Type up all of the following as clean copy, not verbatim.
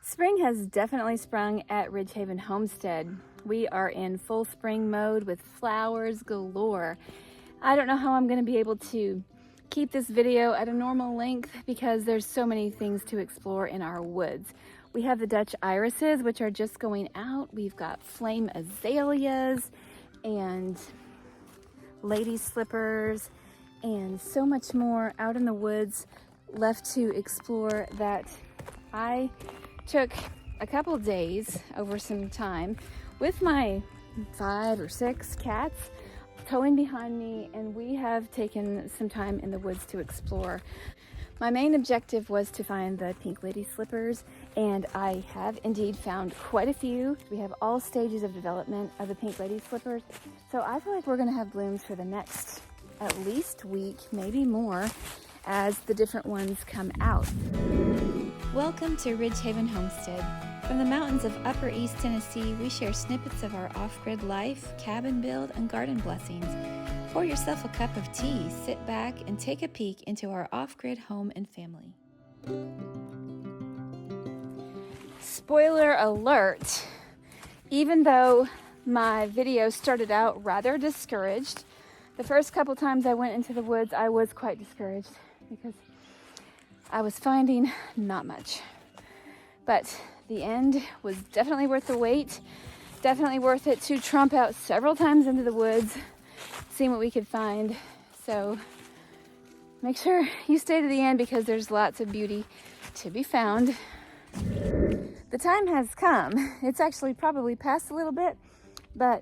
Spring has definitely sprung at Ridgehaven Homestead. We are in full spring mode with flowers galore. I don't know how I'm going to be able to keep this video at a normal length because there's so many things to explore in our woods. We have the Dutch irises, which are just going out. We've got flame azaleas and lady slippers and so much more out in the woods left to explore that I took a couple days over some time with my 5 or 6 cats towing behind me, and we have taken some time in the woods to explore. My main objective was to find the pink lady slippers, and I have indeed found quite a few. We have all stages of development of the pink lady slippers, so I feel like we're going to have blooms for the next at least week, maybe more, as the different ones come out. Welcome to Ridgehaven Homestead. From the mountains of Upper East Tennessee, we share snippets of our off-grid life, cabin build, and garden blessings. Pour yourself a cup of tea, sit back, and take a peek into our off-grid home and family. Spoiler alert! Even though my video started out rather discouraged, the first couple times I went into the woods, I was quite discouraged because I was finding not much. But the end was definitely worth the wait, definitely worth it to tromp out several times into the woods, seeing what we could find. So make sure you stay to the end because there's lots of beauty to be found. The time has come. It's actually probably passed a little bit, but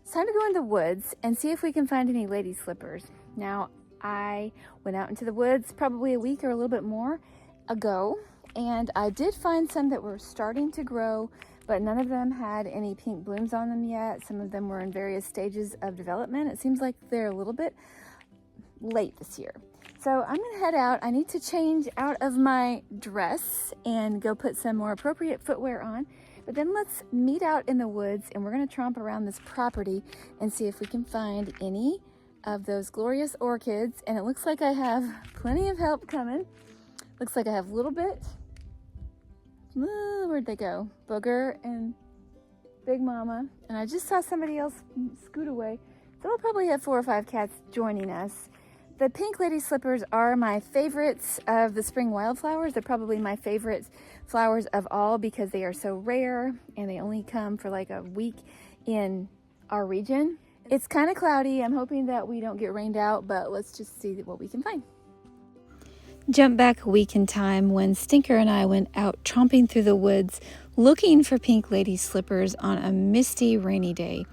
it's time to go in the woods and see if we can find any lady slippers. Now, I went out into the woods probably a week or a little bit more ago, and I did find some that were starting to grow, but none of them had any pink blooms on them yet. Some of them were in various stages of development. It seems like they're a little bit late this year. So I'm gonna head out. I need to change out of my dress and go put some more appropriate footwear on. But then let's meet out in the woods, and we're gonna tromp around this property and see if we can find any of those glorious orchids. And it looks like I have plenty of help coming. Looks like I have a little bit. Where'd they go? Booger and Big Mama. And I just saw somebody else scoot away. So we'll probably have 4 or 5 cats joining us. The pink lady slippers are my favorites of the spring wildflowers. They're probably my favorite flowers of all because they are so rare and they only come for like a week in our region. It's kind of cloudy. I'm hoping that we don't get rained out, but let's just see what we can find. Jump back a week in time when Stinker and I went out tromping through the woods looking for pink lady slippers on a misty, rainy day.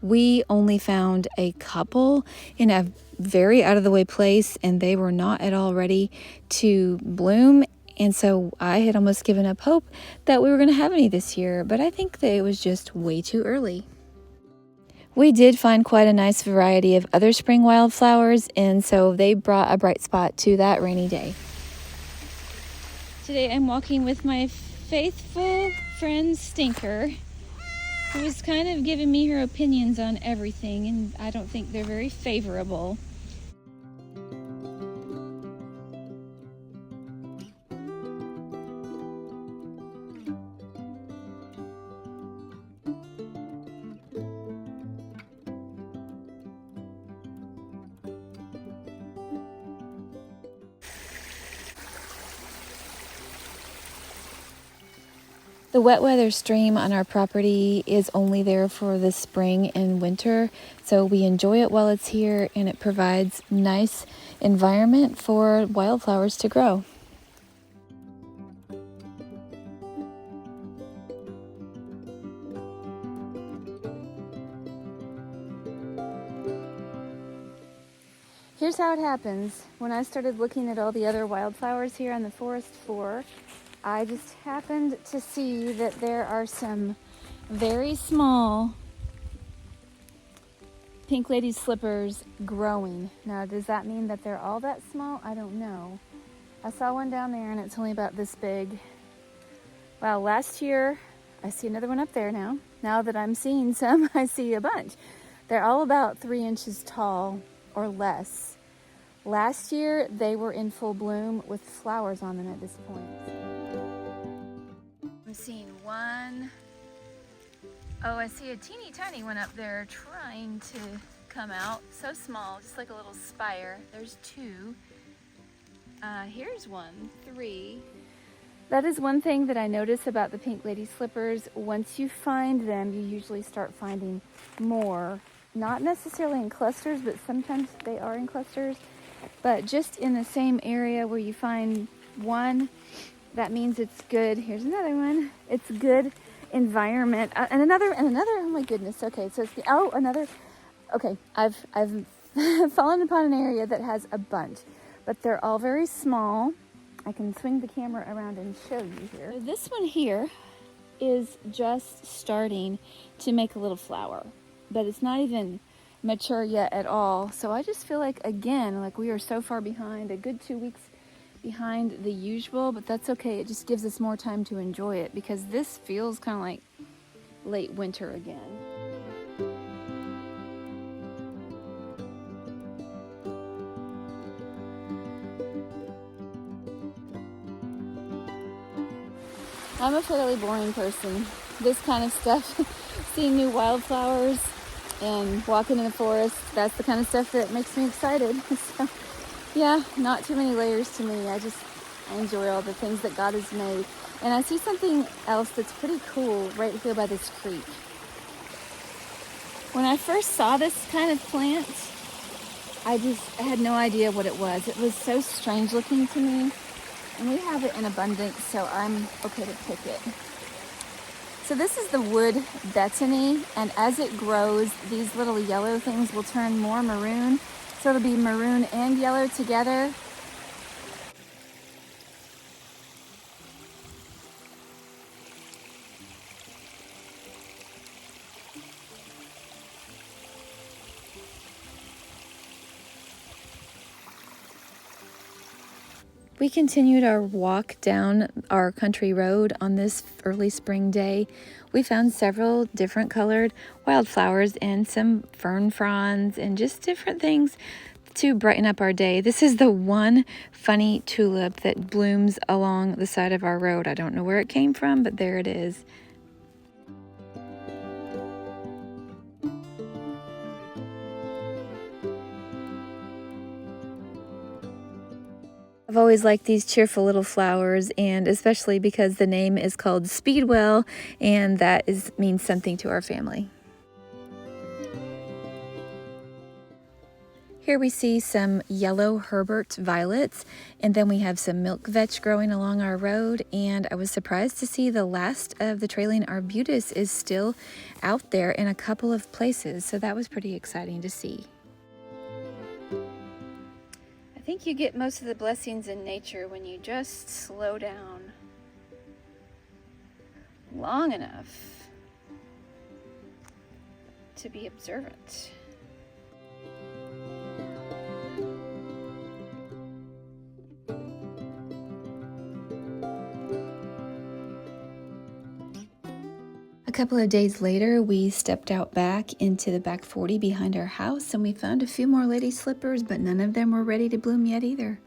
We only found a couple in a very out of the way place, and they were not at all ready to bloom. And so I had almost given up hope that we were going to have any this year, but I think that it was just way too early. We did find quite a nice variety of other spring wildflowers, and so they brought a bright spot to that rainy day. Today I'm walking with my faithful friend Stinker, who is kind of giving me her opinions on everything, and I don't think they're very favorable. The wet weather stream on our property is only there for the spring and winter, so we enjoy it while it's here, and it provides nice environment for wildflowers to grow. Here's how it happens. When I started looking at all the other wildflowers here on the forest floor, I just happened to see that there are some very small pink lady slippers growing. Now, does that mean that they're all that small? I don't know. I saw one down there and it's only about this big. Wow, last year, I see another one up there now. Now that I'm seeing some, I see a bunch. They're all about 3 inches tall or less. Last year, they were in full bloom with flowers on them at this point. seeing one. Oh, I see a teeny tiny one up there trying to come out. So small, just like a little spire. There's two. Here's one, three. That is one thing that I notice about the pink lady slippers. Once you find them, you usually start finding more. Not necessarily in clusters, but sometimes they are in clusters. But just in the same area where you find one, that means it's good. Here's another one. It's good environment. And another, oh my goodness. Okay, so it's another. Okay, I've fallen upon an area that has a bunch, but they're all very small. I can swing the camera around and show you here. So this one here is just starting to make a little flower, but it's not even mature yet at all. So I just feel like, again, like we are so far behind, a good 2 weeks behind the usual, but that's okay. It just gives us more time to enjoy it because this feels kind of like late winter again. I'm a fairly boring person. This kind of stuff, seeing new wildflowers and walking in the forest, that's the kind of stuff that makes me excited. So, yeah, not too many layers to me. I enjoy all the things that God has made. And I see something else that's pretty cool right here by this creek. When I first saw this kind of plant, I had no idea what it was. It was so strange looking to me. And we have it in abundance, so I'm okay to pick it. So this is the wood betony, and as it grows, these little yellow things will turn more maroon. So it'll be maroon and yellow together. We continued our walk down our country road on this early spring day. We found several different colored wildflowers and some fern fronds and just different things to brighten up our day. This is the one funny tulip that blooms along the side of our road. I don't know where it came from, but there it is. I've always liked these cheerful little flowers, and especially because the name is called Speedwell, and that means something to our family. Here we see some yellow Herbert violets, and then we have some milk vetch growing along our road, and I was surprised to see the last of the trailing arbutus is still out there in a couple of places, so that was pretty exciting to see. I think you get most of the blessings in nature when you just slow down long enough to be observant. A couple of days later, we stepped out back into the back 40 behind our house, and we found a few more lady slippers, but none of them were ready to bloom yet either.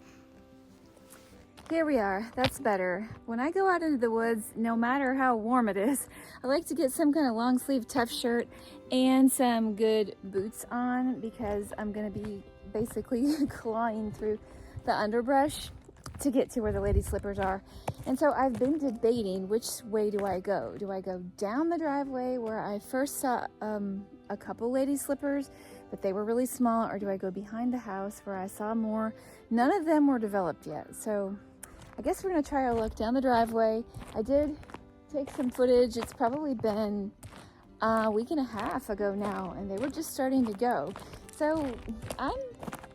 Here we are. That's better. When I go out into the woods, no matter how warm it is, I like to get some kind of long sleeve tough shirt and some good boots on because I'm going to be basically clawing through the underbrush to get to where the lady slippers are. And so I've been debating which way do I go? Do I go down the driveway where I first saw a couple lady slippers, but they were really small, or do I go behind the house where I saw more? None of them were developed yet. So I guess we're gonna try our luck down the driveway. I did take some footage. It's probably been a week and a half ago now, and they were just starting to go. So I'm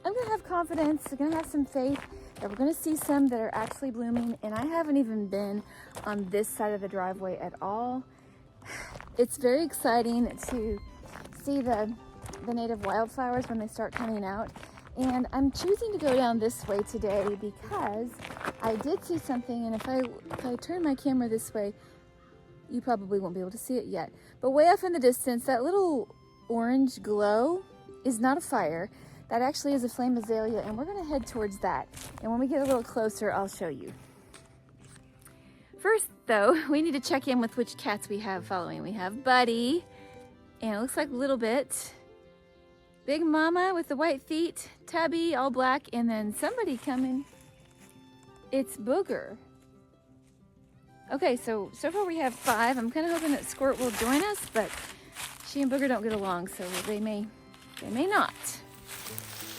gonna have confidence, I'm gonna have some faith that we're gonna see some that are actually blooming, and I haven't even been on this side of the driveway at all. It's very exciting to see the native wildflowers when they start coming out, and I'm choosing to go down this way today because I did see something, and if I turn my camera this way, you probably won't be able to see it yet, but way off in the distance, that little orange glow is not a fire. That actually is a flame azalea, and we're gonna head towards that. And when we get a little closer, I'll show you. First though, we need to check in with which cats we have following. We have Buddy, and it looks like Little Bit, Big Mama with the white feet, Tubby, all black, and then somebody coming. It's Booger. Okay, so far we have 5. I'm kind of hoping that Squirt will join us, but she and Booger don't get along, so they may not.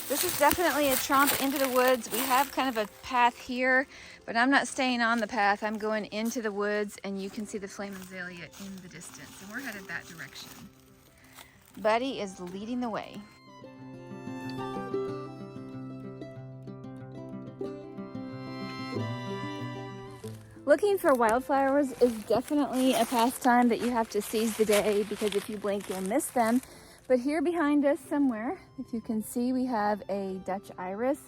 This is definitely a tromp into the woods. We have kind of a path here, but I'm not staying on the path. I'm going into the woods, and you can see the flame azalea in the distance, and we're headed that direction. Buddy is leading the way. Looking for wildflowers is definitely a pastime that you have to seize the day, because if you blink, you'll miss them. But here behind us somewhere, if you can see, we have a Dutch iris.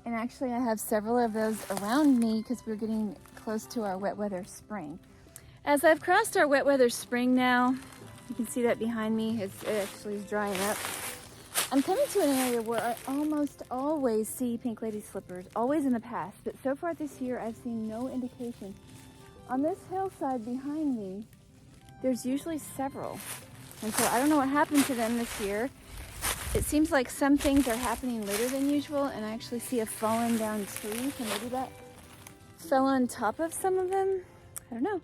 And actually I have several of those around me because we're getting close to our wet weather spring. As I've crossed our wet weather spring now, you can see that behind me, it actually is drying up. I'm coming to an area where I almost always see pink lady slippers, always in the past, but so far this year I've seen no indication. On this hillside behind me, there's usually several. And so I don't know what happened to them this year. It seems like some things are happening later than usual, and I actually see a fallen down tree, so maybe that fell on top of some of them. I don't know.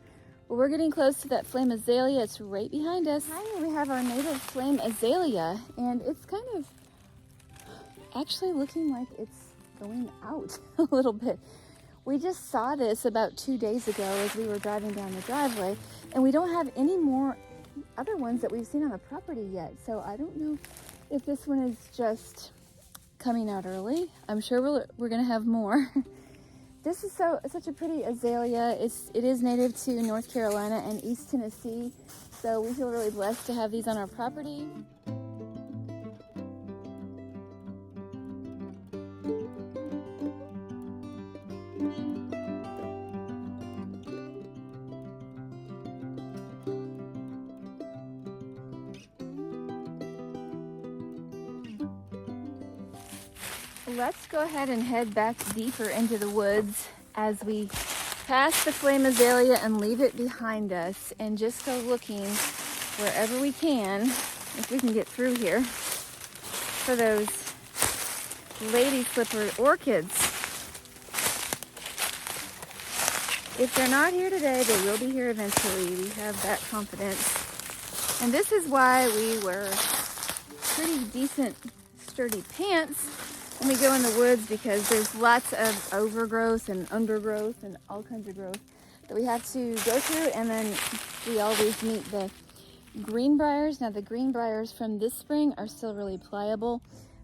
Well, we're getting close to that flame azalea. It's right behind us. Finally, we have our native flame azalea, and it's kind of actually looking like it's going out a little bit. We just saw this about 2 days ago as we were driving down the driveway, and we don't have any more other ones that we've seen on the property yet. So I don't know if this one is just coming out early. I'm sure we're gonna have more. This is such a pretty azalea. It is native to North Carolina and East Tennessee, so we feel really blessed to have these on our property. Let's go ahead and head back deeper into the woods as we pass the flame azalea and leave it behind us, and just go looking wherever we can, if we can get through here, for those lady slipper orchids. If they're not here today, they will be here eventually. We have that confidence. And this is why we wear pretty decent sturdy pants when we go in the woods, because there's lots of overgrowth and undergrowth and all kinds of growth that we have to go through. And then we always meet the greenbriers. Now the greenbriers from this spring are still really pliable,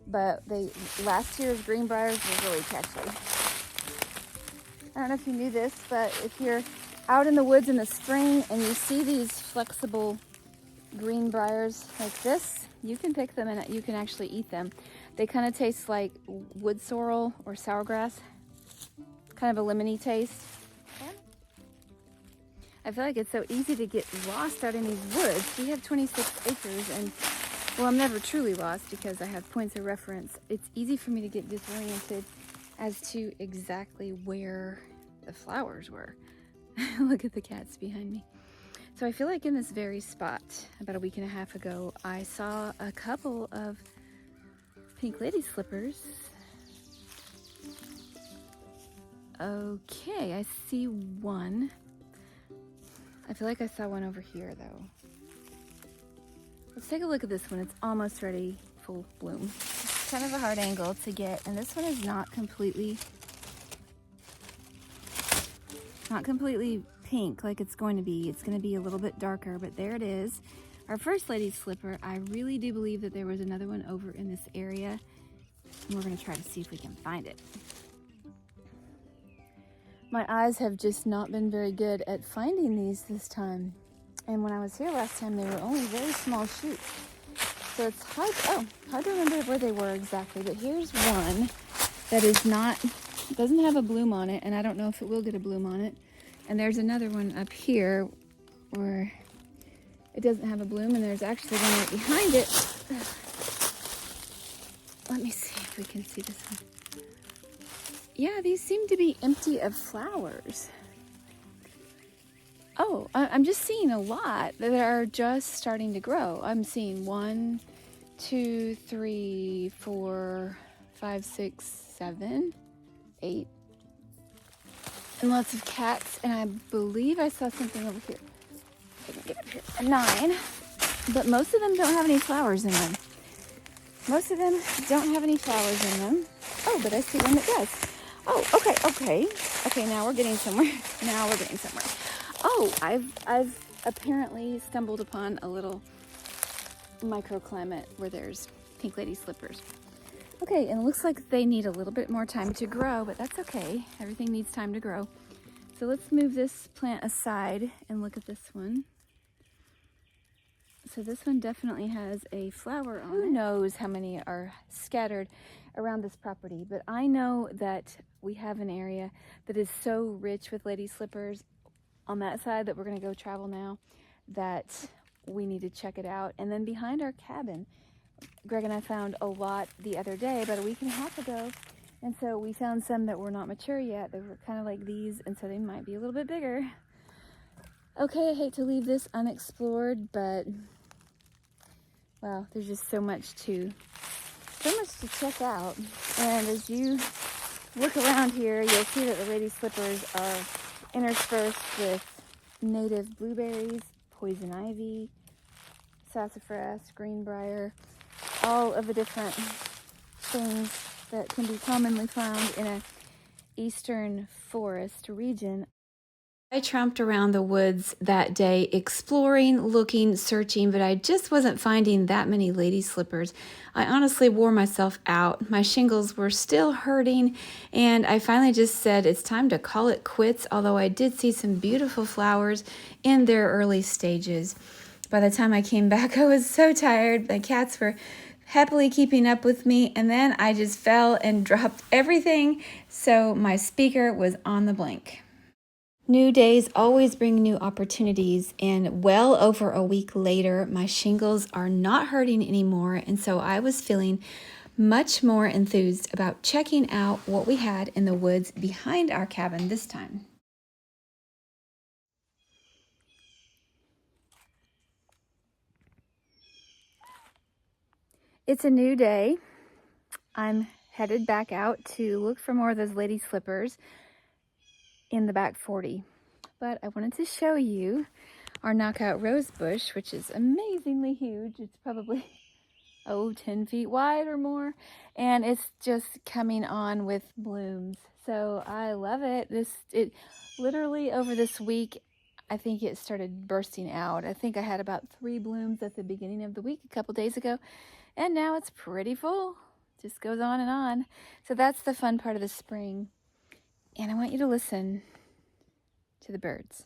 but last year's greenbriers were really catchy. I don't know if you knew this, but if you're out in the woods in the spring and you see these flexible greenbriers like this, you can pick them and you can actually eat them. They kind of taste like wood sorrel or sour grass. Kind of a lemony taste. I feel like it's so easy to get lost out in these woods. We have 26 acres, and well, I'm never truly lost because I have points of reference. It's easy for me to get disoriented as to exactly where the flowers were. Look at the cats behind me. So I feel like in this very spot, about a week and a half ago, I saw a couple of pink lady slippers. Okay, I see one. I feel like I saw one over here though. Let's take a look at this one. It's almost ready, full bloom. It's kind of a hard angle to get, and this one is not completely pink like it's going to be. It's going to be a little bit darker, but there it is. Our first lady slipper. I really do believe that there was another one over in this area, and we're going to try to see if we can find it. My eyes have just not been very good at finding these this time. And when I was here last time, they were only very small shoots. So it's hard to remember where they were exactly. But here's one that doesn't have a bloom on it, and I don't know if it will get a bloom on it. And there's another one up here where it doesn't have a bloom, and there's actually one right behind it. Let me see if we can see this one. Yeah, these seem to be empty of flowers. Oh, I'm just seeing a lot that are just starting to grow. I'm seeing 1, 2, 3, 4, 5, 6, 7, 8, and lots of cats. And I believe I saw something over here. I can get up here. 9, but most of them don't have any flowers in them. Most of them don't have any flowers in them. Oh, but I see one that does. Oh, okay, now we're getting somewhere. Oh, I've apparently stumbled upon a little microclimate where there's pink lady slippers. Okay, and it looks like they need a little bit more time to grow, but that's okay. Everything needs time to grow. So let's move this plant aside and look at this one. So this one definitely has a flower on it. Who knows how many are scattered around this property, but I know that we have an area that is so rich with lady slippers on that side that we're going to go travel now, that we need to check it out. And then behind our cabin, Greg and I found a lot the other day, about a week and a half ago, and so we found some that were not mature yet. They were kind of like these, and so they might be a little bit bigger. Okay, I hate to leave this unexplored, but wow, there's just so much to check out. And as you look around here, you'll see that the lady slippers are interspersed with native blueberries, poison ivy, sassafras, greenbrier, all of the different things that can be commonly found in a eastern forest region. I tramped around the woods that day, exploring, looking, searching, but I just wasn't finding that many lady slippers. I honestly wore myself out. My shingles were still hurting, and I finally just said it's time to call it quits, although I did see some beautiful flowers in their early stages. By the time I came back, I was so tired. My cats were happily keeping up with me, and then I just fell and dropped everything, so my speaker was on the blink. New days always bring new opportunities, and well over a week later, my shingles are not hurting anymore, and so I was feeling much more enthused about checking out what we had in the woods behind our cabin this time. It's a new day. I'm headed back out to look for more of those lady slippers in the back 40. But I wanted to show you our knockout rose bush, which is amazingly huge. It's probably 10 feet wide or more, and it's just coming on with blooms. So I love it. It literally over this week, I think it started bursting out. I think I had about 3 blooms at the beginning of the week a couple days ago, and now it's pretty full. Just goes on and on. So that's the fun part of the spring. And I want you to listen to the birds.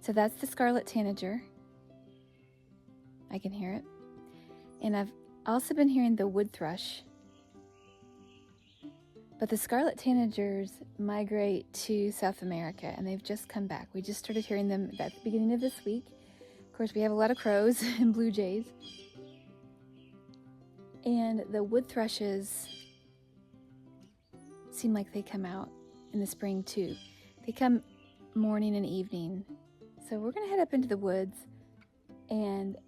So that's the scarlet tanager. I can hear it. And I've also been hearing the wood thrush. But the scarlet tanagers migrate to South America, and they've just come back. We just started hearing them at the beginning of this week. Of course, we have a lot of crows and blue jays. And the wood thrushes seem like they come out in the spring too. They come morning and evening. So we're gonna head up into the woods, and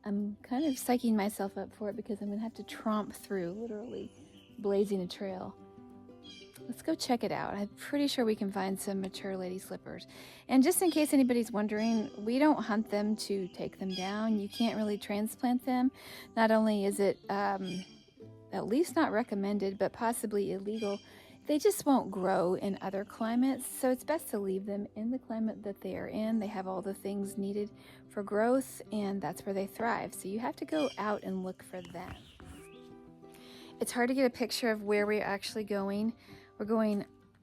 I'm kind of psyching myself up for it because I'm gonna have to tromp through, literally blazing a trail. Let's go check it out. I'm pretty sure we can find some mature lady slippers. And just in case anybody's wondering, we don't hunt them to take them down. You can't really transplant them. Not only is it at least not recommended, but possibly illegal, they just won't grow in other climates. So it's best to leave them in the climate that they are in. They have all the things needed for growth, and that's where they thrive. So you have to go out and look for them. It's hard to get a picture of where we're actually going.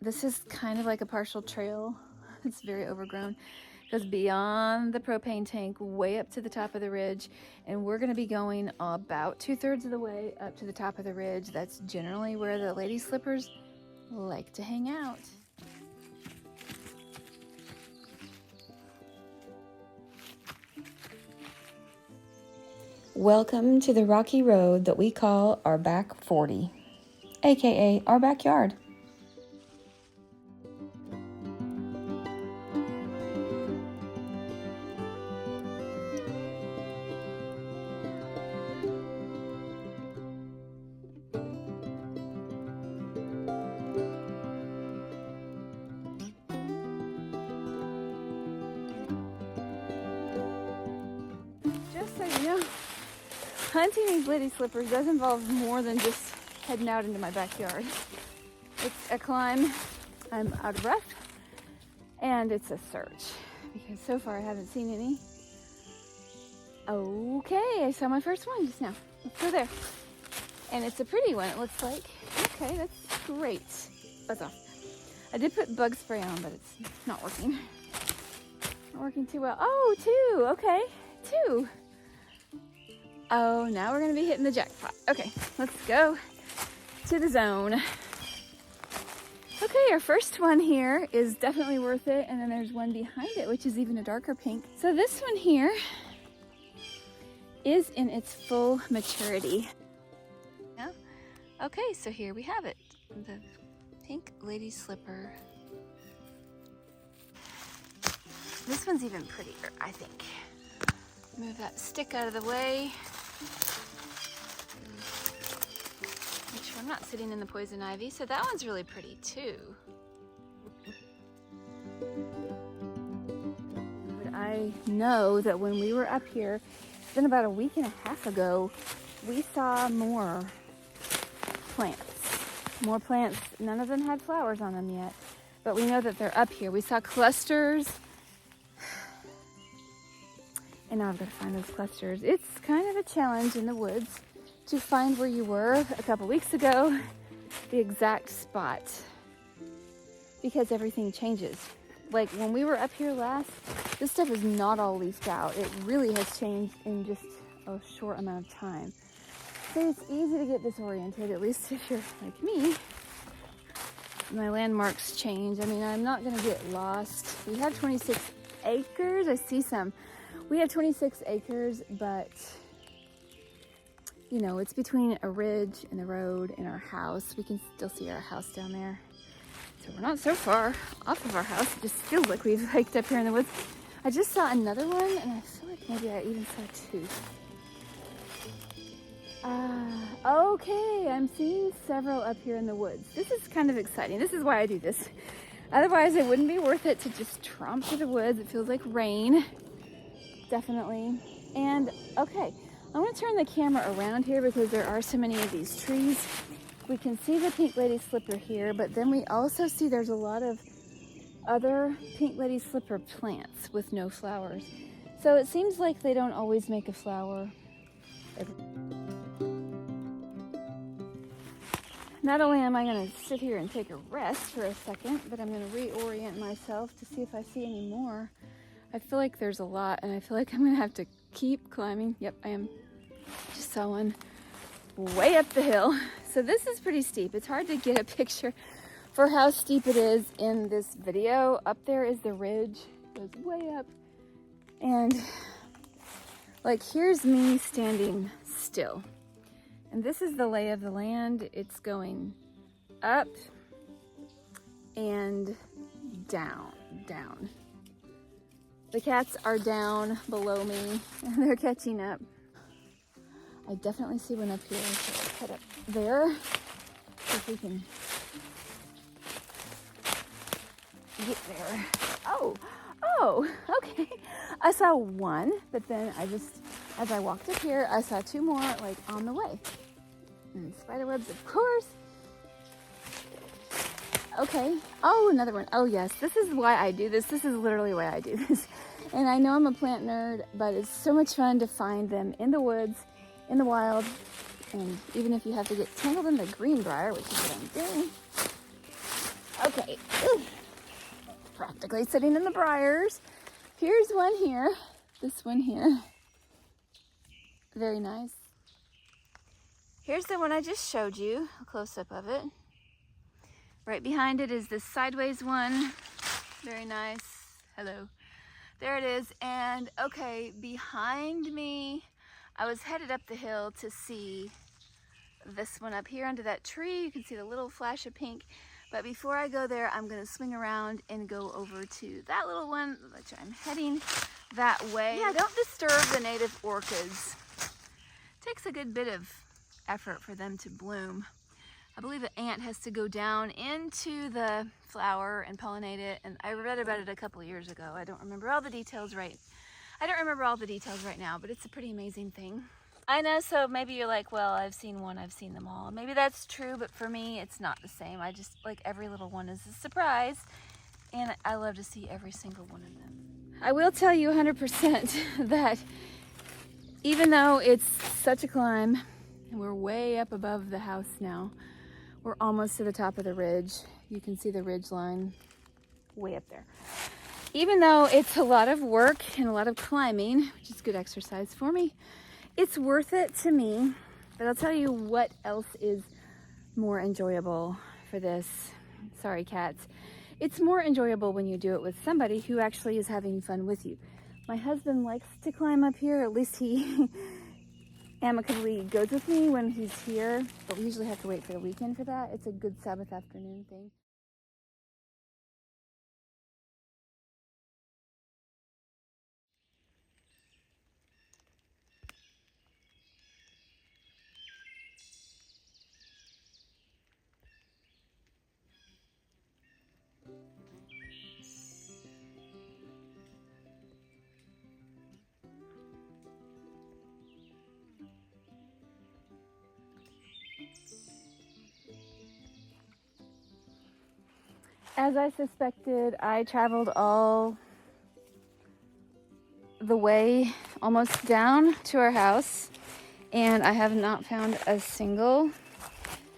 This is kind of like a partial trail. It's very overgrown. It goes beyond the propane tank, way up to the top of the ridge, and we're gonna be going about 2/3 of the way up to the top of the ridge. That's generally where the lady slippers like to hang out. Welcome to the rocky road that we call our back 40, aka our backyard. Just so you know, hunting these lady slippers does involve more than just heading out into my backyard. It's a climb, I'm out of breath, and it's a search because so far I haven't seen any. Okay, I saw my first one just now. Let's go there. And it's a pretty one, it looks like. Okay, that's great. Buzz off. I did put bug spray on, but it's not working. Not working too well. Oh, two. Okay, two. Oh, now we're gonna be hitting the jackpot. Okay, let's go to the zone. Okay, our first one here is definitely worth it, and then there's one behind it, which is even a darker pink. So this one here is in its full maturity. Yeah. Okay, so here we have it. The pink lady slipper. This one's even prettier, I think. Move that stick out of the way. Make sure I'm not sitting in the poison ivy. So that one's really pretty too. But I know that when we were up here, it's been about a week and a half ago, we saw more plants. More plants. None of them had flowers on them yet, but we know that they're up here. We saw clusters. And now I've got to find those clusters. It's kind of a challenge in the woods to find where you were a couple weeks ago, the exact spot, because everything changes. Like when we were up here last, this stuff is not all leafed out. It really has changed in just a short amount of time. So it's easy to get disoriented, at least if you're like me. My landmarks change. I mean, I'm not going to get lost. We have 26 acres. I see some. We have 26 acres, but you know, it's between a ridge and the road and our house. We can still see our house down there. So we're not so far off of our house. It just feels like we've hiked up here in the woods. I just saw another one, and I feel like maybe I even saw two. Okay, I'm seeing several up here in the woods. This is kind of exciting. This is why I do this. Otherwise, it wouldn't be worth it to just tromp through the woods. It feels like rain. Definitely. And okay, I'm going to turn the camera around here because there are so many of these trees. We can see the pink lady slipper here, but then we also see there's a lot of other pink lady slipper plants with no flowers. So it seems like they don't always make a flower. Not only am I going to sit here and take a rest for a second, but I'm going to reorient myself to see if I see any more. I feel like there's a lot, and I feel like I'm gonna have to keep climbing. Yep, I am. Just saw one way up the hill. So this is pretty steep. It's hard to get a picture for how steep it is in this video. Up there is the ridge, goes way up. And like, here's me standing still. And this is the lay of the land. It's going up and down, down. The cats are down below me, and they're catching up. I definitely see one up here, so I'll head up there, see if we can get there. Oh, okay. I saw one, but then as I walked up here, I saw two more, like, on the way. And spiderwebs, of course. Okay. Oh, another one. Oh, yes. This is why I do this. This is literally why I do this. And I know I'm a plant nerd, but it's so much fun to find them in the woods, in the wild, and even if you have to get tangled in the greenbrier, which is what I'm doing. Okay. Ooh. Practically sitting in the briars. Here's one here. This one here. Very nice. Here's the one I just showed you, a close-up of it. Right behind it is this sideways one. Very nice. Hello. There it is. And okay, behind me, I was headed up the hill to see this one up here under that tree. You can see the little flash of pink. But before I go there, I'm gonna swing around and go over to that little one, which I'm heading that way. Yeah, don't disturb the native orchids. It takes a good bit of effort for them to bloom. I believe the ant has to go down into the flower and pollinate it, and I read about it a couple years ago. I don't remember all the details right. I don't remember all the details right now, but it's a pretty amazing thing. I know, so maybe you're like, well, I've seen one, I've seen them all. Maybe that's true, but for me, it's not the same. I just, like, every little one is a surprise, and I love to see every single one of them. I will tell you 100% that even though it's such a climb, and we're way up above the house now, we're almost to the top of the ridge. You can see the ridge line way up there. Even though it's a lot of work and a lot of climbing, which is good exercise for me, it's worth it to me. But I'll tell you what else is more enjoyable for this. Sorry, cats. It's more enjoyable when you do it with somebody who actually is having fun with you. My husband likes to climb up here, at least he amicably goes with me when he's here, but we usually have to wait for the weekend for that. It's a good Sabbath afternoon thing. As I suspected, I traveled all the way almost down to our house, and I have not found a single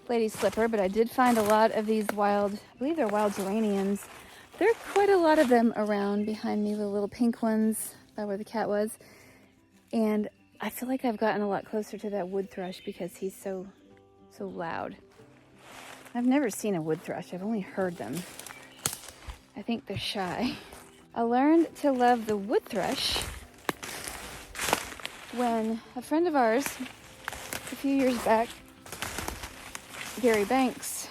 lady slipper, but I did find a lot of these wild, I believe they're wild geraniums. There are quite a lot of them around behind me, the little pink ones by where the cat was. And I feel like I've gotten a lot closer to that wood thrush because he's so loud. I've never seen a wood thrush, I've only heard them. I think they're shy. I learned to love the wood thrush when a friend of ours, a few years back, Gary Banks,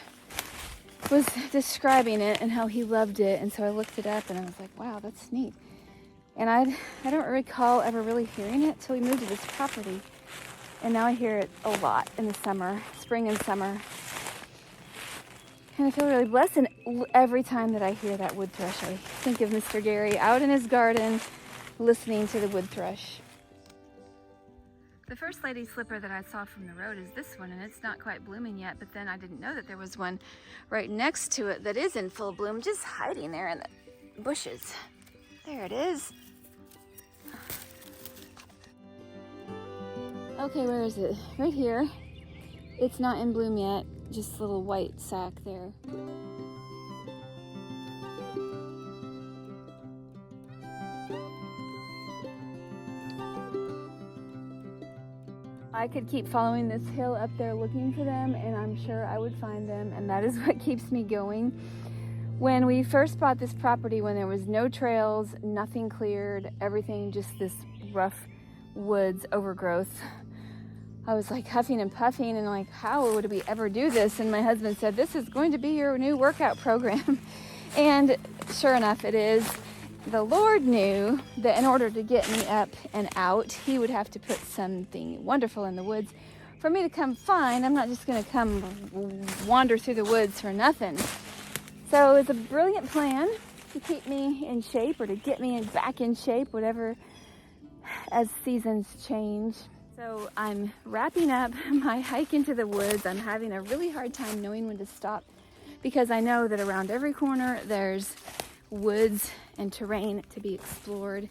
was describing it and how he loved it, and so I looked it up and I was like, wow, that's neat. And I don't recall ever really hearing it till we moved to this property, and now I hear it a lot in the summer, spring and summer. And I feel really blessed, and every time that I hear that wood thrush, I think of Mr. Gary out in his garden listening to the wood thrush. The first lady slipper that I saw from the road is this one, and it's not quite blooming yet, but then I didn't know that there was one right next to it that is in full bloom, just hiding there in the bushes. There it is. Okay, where is it? Right here. It's not in bloom yet, just a little white sack there. I could keep following this hill up there looking for them, and I'm sure I would find them, and that is what keeps me going. When we first bought this property, when there was no trails, nothing cleared, everything just this rough woods overgrowth, I was like huffing and puffing and like, how would we ever do this? And my husband said, this is going to be your new workout program. And sure enough, it is. The Lord knew that in order to get me up and out, he would have to put something wonderful in the woods for me to come find. I'm not just going to come wander through the woods for nothing. So it's a brilliant plan to keep me in shape, or to get me back in shape, whatever, as seasons change. So I'm wrapping up my hike into the woods. I'm having a really hard time knowing when to stop, because I know that around every corner there's woods and terrain to be explored.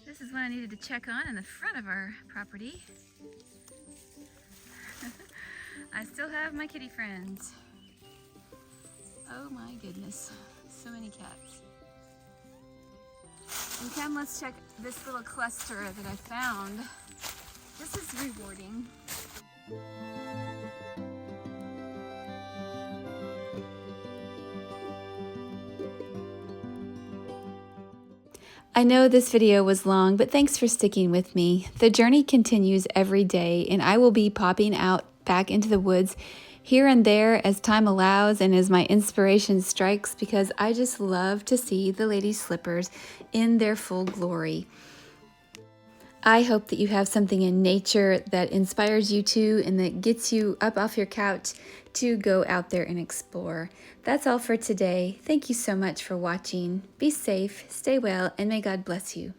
This is what I needed to check on in the front of our property. I still have my kitty friends. Oh my goodness, so many cats. And come, let's check this little cluster that I found. This is rewarding. I know this video was long, but thanks for sticking with me. The journey continues every day, and I will be popping out back into the woods here and there as time allows and as my inspiration strikes, because I just love to see the lady slippers in their full glory. I hope that you have something in nature that inspires you to and that gets you up off your couch to go out there and explore. That's all for today. Thank you so much for watching. Be safe, stay well, and may God bless you.